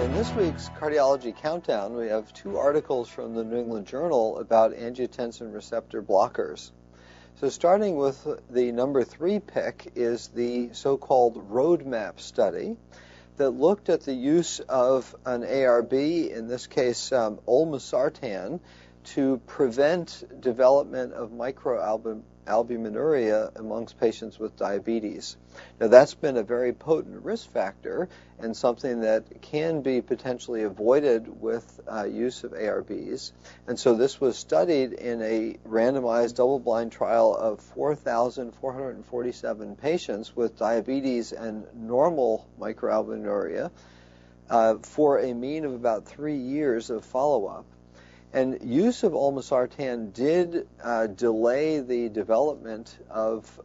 In this week's Cardiology Countdown, we have two articles from the New England Journal about angiotensin receptor blockers. So starting with the number 3 pick is the so-called roadmap study that looked at the use of an ARB, in this case olmesartan, to prevent development of microalbuminuria amongst patients with diabetes. Now that's been a very potent risk factor and something that can be potentially avoided with use of ARBs. And so this was studied in a randomized double-blind trial of 4,447 patients with diabetes and normal microalbuminuria for a mean of about 3 years of follow-up. And use of olmesartan did delay the development of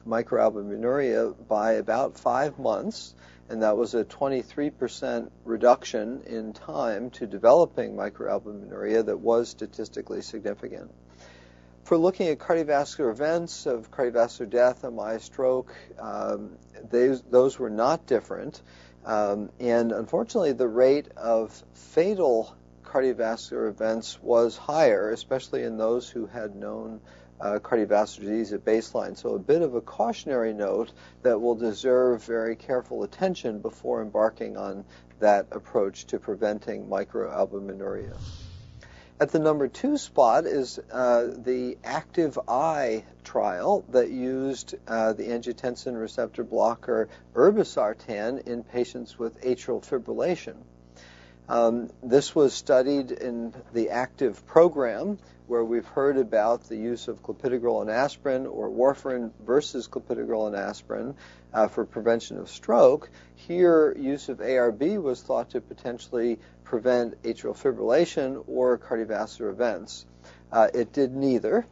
microalbuminuria by about 5 months, and that was a 23% reduction in time to developing microalbuminuria that was statistically significant. For looking at cardiovascular events of cardiovascular death, MI, stroke, those were not different, and unfortunately the rate of fatal cardiovascular events was higher, especially in those who had known cardiovascular disease at baseline. So a bit of a cautionary note that will deserve very careful attention before embarking on that approach to preventing microalbuminuria. At the number 2 spot is the active eye trial that used the angiotensin receptor blocker irbesartan in patients with atrial fibrillation. This was studied in the ACTIVE program, where we've heard about the use of clopidogrel and aspirin, or warfarin versus clopidogrel and aspirin, for prevention of stroke. Here, use of ARB was thought to potentially prevent atrial fibrillation or cardiovascular events. It did neither.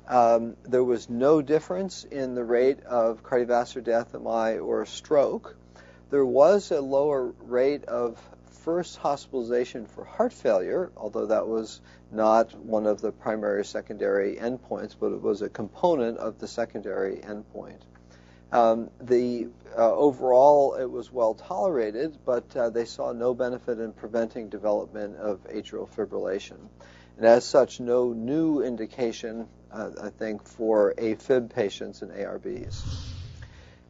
There was no difference in the rate of cardiovascular death, MI, or stroke. There was a lower rate of first hospitalization for heart failure, although that was not one of the primary or secondary endpoints, but it was a component of the secondary endpoint. Overall, it was well tolerated, but they saw no benefit in preventing development of atrial fibrillation. And as such, no new indication, I think, for AFib patients and ARBs.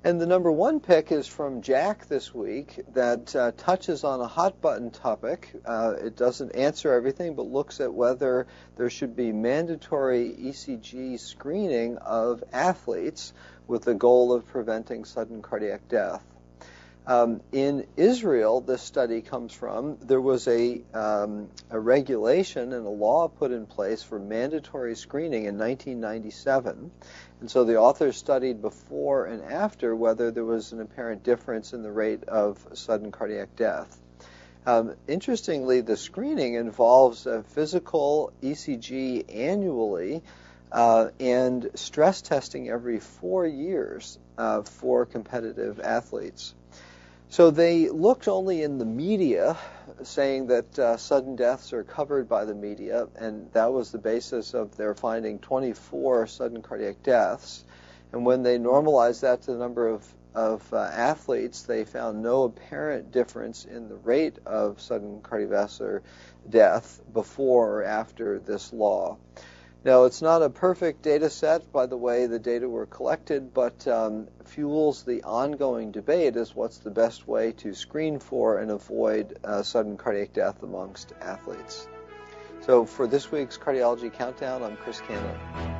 And the number 1 pick is from JACC this week that touches on a hot-button topic. It doesn't answer everything, but looks at whether there should be mandatory ECG screening of athletes with the goal of preventing sudden cardiac death. In Israel, this study comes from, there was a regulation and a law put in place for mandatory screening in 1997. And so the authors studied before and after whether there was an apparent difference in the rate of sudden cardiac death. Interestingly, the screening involves a physical ECG annually and stress testing every 4 years for competitive athletes. So they looked only in the media, saying that sudden deaths are covered by the media, and that was the basis of their finding 24 sudden cardiac deaths. And when they normalized that to the number of athletes, they found no apparent difference in the rate of sudden cardiovascular death before or after this law. Now, it's not a perfect data set by the way the data were collected, but fuels the ongoing debate as what's the best way to screen for and avoid sudden cardiac death amongst athletes. So for this week's Cardiology Countdown, I'm Chris Cannon.